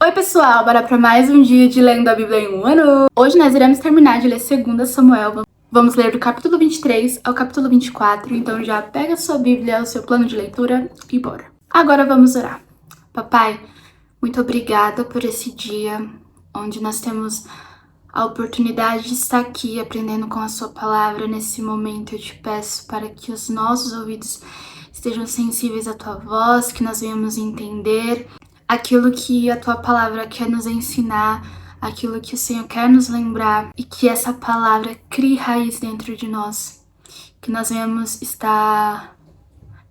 Oi pessoal, bora para mais um dia de lendo a Bíblia em um ano. Hoje nós iremos terminar de ler 2 Samuel. Vamos ler do capítulo 23 ao capítulo 24, então já pega a sua Bíblia, o seu plano de leitura e bora. Agora vamos orar. Papai, muito obrigada por esse dia onde nós temos a oportunidade de estar aqui aprendendo com a sua palavra. Nesse momento eu te peço para que os nossos ouvidos estejam sensíveis à tua voz, que nós venhamos entender aquilo que a tua palavra quer nos ensinar, aquilo que o Senhor quer nos lembrar, e que essa palavra crie raiz dentro de nós, que nós venhamos estar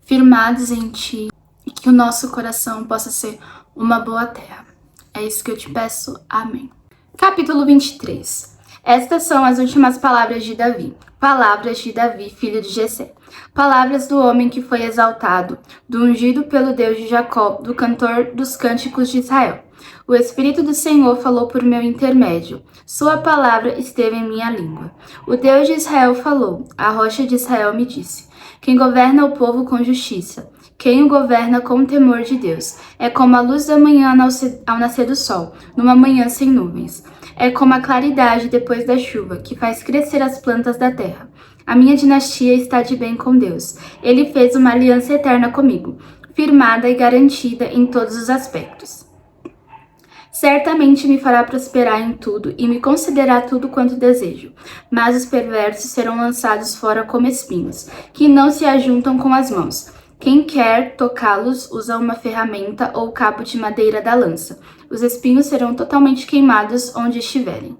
firmados em ti e que o nosso coração possa ser uma boa terra. É isso que eu te peço. Amém. Capítulo 23. Estas são as últimas palavras de Davi. Palavras de Davi, filho de Jessé. Palavras do homem que foi exaltado, do ungido pelo Deus de Jacó, do cantor dos cânticos de Israel. O Espírito do Senhor falou por meu intermédio. Sua palavra esteve em minha língua. O Deus de Israel falou. A rocha de Israel me disse. Quem governa o povo com justiça, quem o governa com o temor de Deus, é como a luz da manhã ao nascer do sol, numa manhã sem nuvens. É como a claridade depois da chuva, que faz crescer as plantas da terra. A minha dinastia está de bem com Deus. Ele fez uma aliança eterna comigo, firmada e garantida em todos os aspectos. Certamente me fará prosperar em tudo e me concederá tudo quanto desejo. Mas os perversos serão lançados fora como espinhos, que não se ajuntam com as mãos. Quem quer tocá-los usa uma ferramenta ou cabo de madeira da lança. Os espinhos serão totalmente queimados onde estiverem.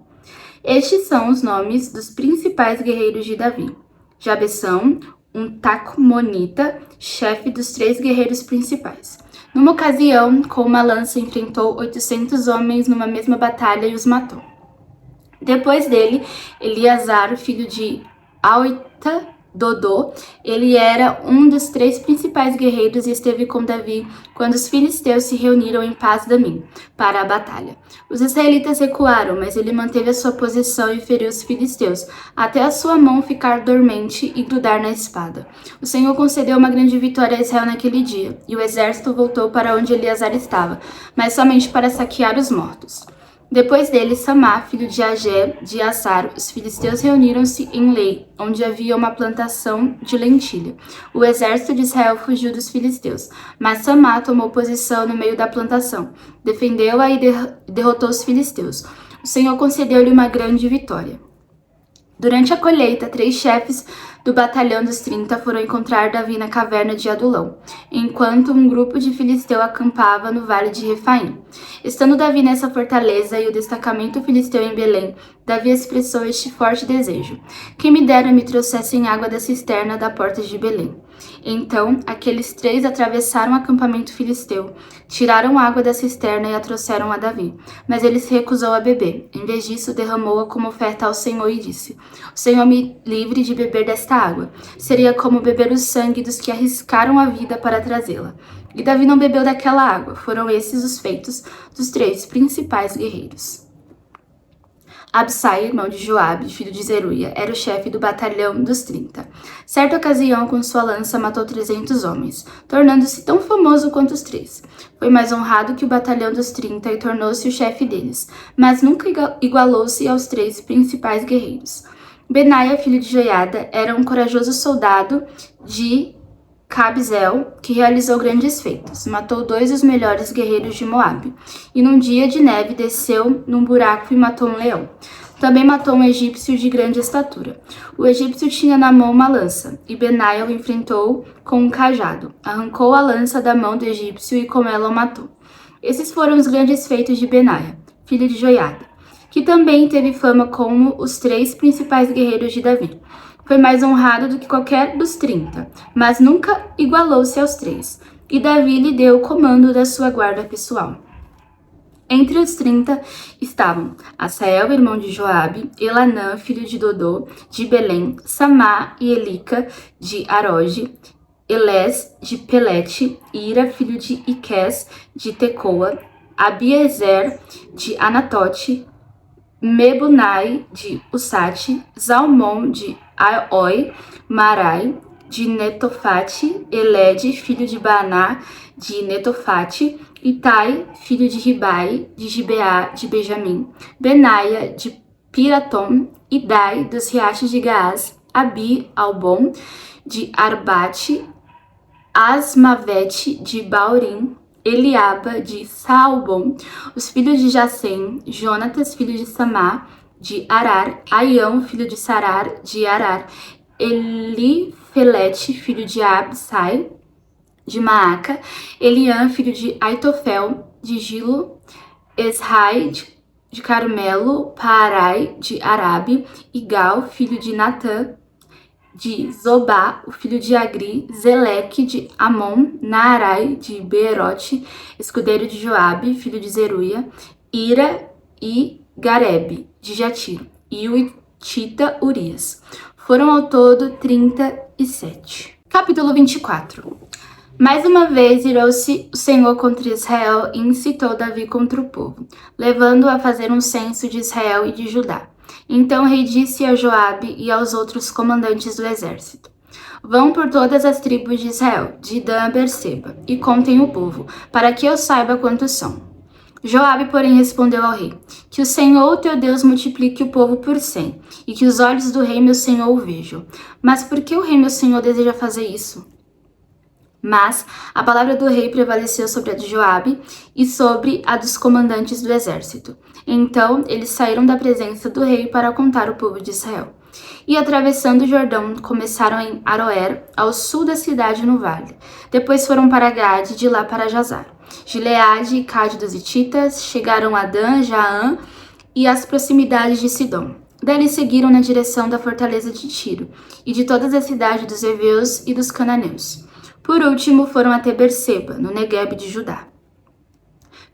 Estes são os nomes dos principais guerreiros de Davi. Jabessão, um Tacomonita, chefe dos 3 guerreiros principais. Numa ocasião, com uma lança enfrentou 800 homens numa mesma batalha e os matou. Depois dele, Eleazar, filho de Auita, Dodô, ele era um dos 3 principais guerreiros e esteve com Davi quando os filisteus se reuniram em Pas-damim para a batalha. Os israelitas recuaram, mas ele manteve a sua posição e feriu os filisteus, até a sua mão ficar dormente e grudar na espada. O Senhor concedeu uma grande vitória a Israel naquele dia, e o exército voltou para onde Eleazar estava, mas somente para saquear os mortos. Depois dele, Samá, filho de Agé, de Assar, os filisteus reuniram-se em Lei, onde havia uma plantação de lentilha. O exército de Israel fugiu dos filisteus, mas Samá tomou posição no meio da plantação, defendeu-a e derrotou os filisteus. O Senhor concedeu-lhe uma grande vitória. Durante a colheita, 3 chefes do batalhão dos 30 foram encontrar Davi na caverna de Adulão, enquanto um grupo de filisteu acampava no vale de Refaim. Estando Davi nessa fortaleza e o destacamento filisteu em Belém, Davi expressou este forte desejo: quem me dera me trouxessem água da cisterna da porta de Belém. Então, aqueles 3 atravessaram o acampamento filisteu, tiraram água da cisterna e a trouxeram a Davi. Mas ele se recusou a beber. Em vez disso, derramou-a como oferta ao Senhor e disse: O Senhor me livre de beber desta água. Seria como beber o sangue dos que arriscaram a vida para trazê-la. E Davi não bebeu daquela água. Foram esses os feitos dos 3 principais guerreiros. Absai, irmão de Joabe, filho de Zeruia, era o chefe do batalhão dos 30. Certa ocasião, com sua lança, matou 300 homens, tornando-se tão famoso quanto os 3. Foi mais honrado que o batalhão dos 30 e tornou-se o chefe deles, mas nunca igualou-se aos 3 principais guerreiros. Benaia, filho de Joiada, era um corajoso soldado de Cabzel, que realizou grandes feitos. Matou 2 dos melhores guerreiros de Moabe, e num dia de neve desceu num buraco e matou um leão. Também matou um egípcio de grande estatura. O egípcio tinha na mão uma lança, e Benaia o enfrentou com um cajado. Arrancou a lança da mão do egípcio e com ela o matou. Esses foram os grandes feitos de Benaia, filho de Joiada, que também teve fama como os 3 principais guerreiros de Davi. Foi mais honrado do que qualquer dos 30, mas nunca igualou-se aos 3, e Davi lhe deu o comando da sua guarda pessoal. Entre os 30 estavam Asael, irmão de Joabe, Elanã, filho de Dodô, de Belém, Samá e Elica, de Aroge, Elés, de Pelete, Ira, filho de Iques, de Tecoa, Abiezer, de Anatote, Mebunai, de Usate, Zalmon, de Aoi, Marai, de Netofate, Elede, filho de Baaná, de Netofate, Itai, filho de Ribai, de Gibeá, de Benjamim, Benaia, de Piratom, Idai, dos riachos de Gaás, Abi, Albom, de Arbate, Asmavete, de Baurim, Eliaba, de Saalbom, os filhos de Jacém, Jonatas, filho de Samá, de Arar, Aião, filho de Sarar, de Arar, Elifelete, filho de Absai, de Maaca, Eliã, filho de Aitofel, de Gilo, Esrai, de Carmelo, Paarai, de Arabe, Igal, filho de Natã, de Zobá, o filho de Agri, Zeleque, de Amon, Naarai, de Beerote, escudeiro de Joabe, filho de Zeruia, Ira e Garebe, de Jatiro, e o Itita Urias. Foram ao todo 37. Capítulo 24. Mais uma vez irou-se o Senhor contra Israel e incitou Davi contra o povo, levando-o a fazer um censo de Israel e de Judá. Então o rei disse a Joabe e aos outros comandantes do exército: Vão por todas as tribos de Israel, de Dan a Berseba, e contem o povo, para que eu saiba quantos são. Joabe, porém, respondeu ao rei: Que o Senhor, teu Deus, multiplique o povo por 100, e que os olhos do rei, meu senhor, o vejam. Mas por que o rei, meu senhor, deseja fazer isso? Mas a palavra do rei prevaleceu sobre a de Joabe e sobre a dos comandantes do exército. Então eles saíram da presença do rei para contar o povo de Israel. E atravessando o Jordão, começaram em Aroer, ao sul da cidade no vale. Depois foram para Gade, de lá para Jazar. Gileade e Cade dos Hititas, chegaram a Dan, Jaã e as proximidades de Sidom. Dali seguiram na direção da fortaleza de Tiro e de todas as cidades dos heveus e dos cananeus. Por último, foram até Berseba, no Negueb de Judá.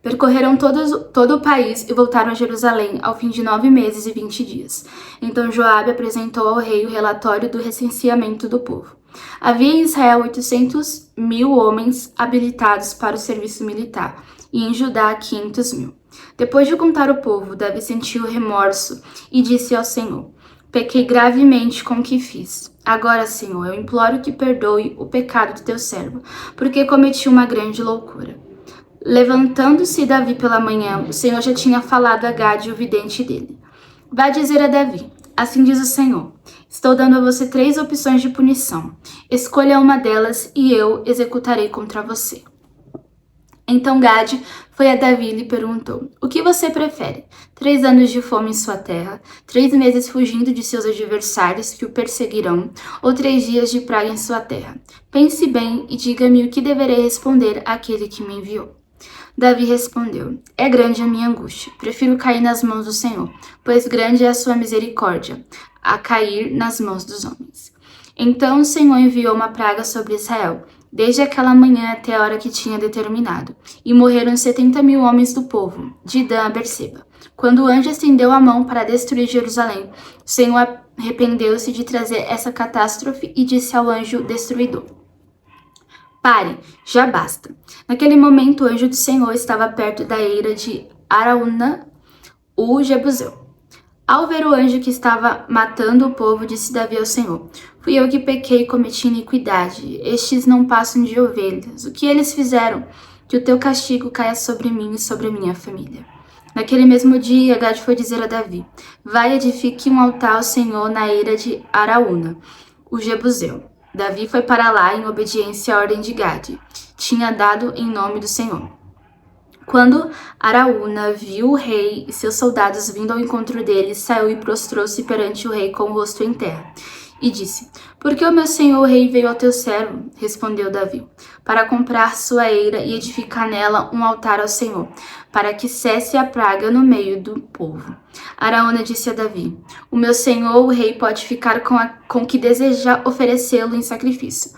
Percorreram todo o país e voltaram a Jerusalém ao fim de 9 meses e 20 dias. Então Joabe apresentou ao rei o relatório do recenseamento do povo. Havia em Israel 800.000 homens habilitados para o serviço militar, e em Judá 500.000. Depois de contar o povo, Davi sentiu remorso e disse ao Senhor: Pequei gravemente com o que fiz. Agora, Senhor, eu imploro que perdoe o pecado do teu servo, porque cometi uma grande loucura. Levantando-se Davi pela manhã, o Senhor já tinha falado a Gade, o vidente dele. Vá dizer a Davi: Assim diz o Senhor, estou dando a você 3 opções de punição. Escolha uma delas e eu executarei contra você. Então Gade foi a Davi e lhe perguntou: O que você prefere? 3 anos de fome em sua terra, 3 meses fugindo de seus adversários que o perseguirão, ou 3 dias de praga em sua terra? Pense bem e diga-me o que deverei responder àquele que me enviou. Davi respondeu: É grande a minha angústia. Prefiro cair nas mãos do Senhor, pois grande é a sua misericórdia, a cair nas mãos dos homens. Então o Senhor enviou uma praga sobre Israel, desde aquela manhã até a hora que tinha determinado, e morreram 70.000 homens do povo, de Dan a Berseba. Quando o anjo estendeu a mão para destruir Jerusalém, o Senhor arrependeu-se de trazer essa catástrofe e disse ao anjo destruidor: Pare, já basta. Naquele momento, o anjo do Senhor estava perto da eira de Araúna, o Jebuseu. Ao ver o anjo que estava matando o povo, disse Davi ao Senhor: Fui eu que pequei e cometi iniquidade. Estes não passam de ovelhas. O que eles fizeram? Que o teu castigo caia sobre mim e sobre a minha família. Naquele mesmo dia, Gade foi dizer a Davi: Vai, edifique um altar ao Senhor na eira de Araúna, o Jebuseu. Davi foi para lá em obediência à ordem de Gade. Tinha dado em nome do Senhor. Quando Araúna viu o rei e seus soldados vindo ao encontro dele, saiu e prostrou-se perante o rei com o rosto em terra. E disse: Por que o meu senhor o rei veio ao teu servo? Respondeu Davi: Para comprar sua eira e edificar nela um altar ao Senhor, para que cesse a praga no meio do povo. Araúna disse a Davi: O meu senhor o rei pode ficar com o que deseja oferecê-lo em sacrifício.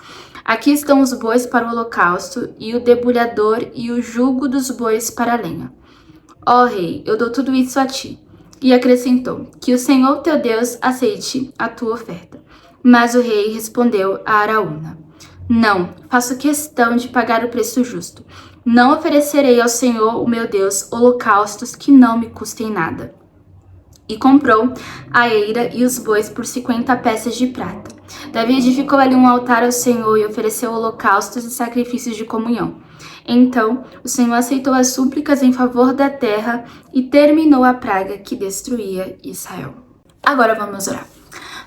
Aqui estão os bois para o holocausto, e o debulhador e o jugo dos bois para a lenha. Ó rei, eu dou tudo isso a ti. E acrescentou: Que o Senhor teu Deus aceite a tua oferta. Mas o rei respondeu a Araúna: Não, faço questão de pagar o preço justo. Não oferecerei ao Senhor, o meu Deus, holocaustos que não me custem nada. E comprou a eira e os bois por 50 peças de prata. Davi edificou ali um altar ao Senhor e ofereceu holocaustos e sacrifícios de comunhão. Então o Senhor aceitou as súplicas em favor da terra e terminou a praga que destruía Israel. Agora vamos orar.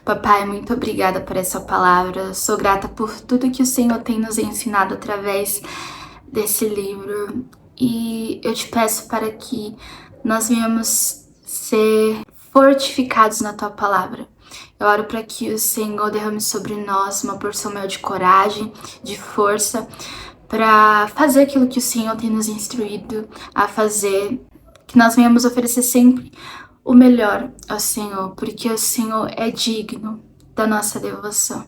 Papai, muito obrigada por essa palavra. Sou grata por tudo que o Senhor tem nos ensinado através desse livro. E eu te peço para que nós venhamos ser fortificados na tua palavra. Eu oro para que o Senhor derrame sobre nós uma porção maior de coragem, de força, para fazer aquilo que o Senhor tem nos instruído a fazer. Que nós venhamos oferecer sempre o melhor ao Senhor, porque o Senhor é digno da nossa devoção.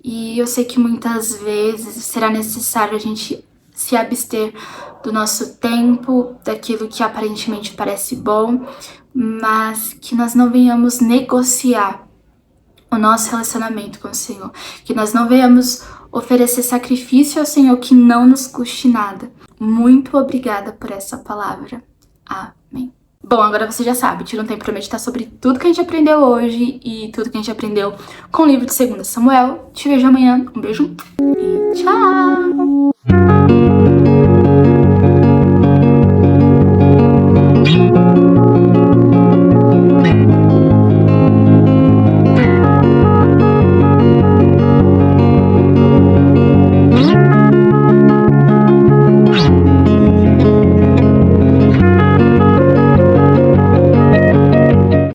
E eu sei que muitas vezes será necessário a gente se abster do nosso tempo, daquilo que aparentemente parece bom, mas que nós não venhamos negociar o nosso relacionamento com o Senhor, que nós não venhamos oferecer sacrifício ao Senhor que não nos custe nada. Muito obrigada por essa palavra. Amém. Bom, agora você já sabe, tira um tempo para meditar sobre tudo que a gente aprendeu hoje e tudo que a gente aprendeu com o livro de 2 Samuel. Te vejo amanhã. Um beijo e tchau!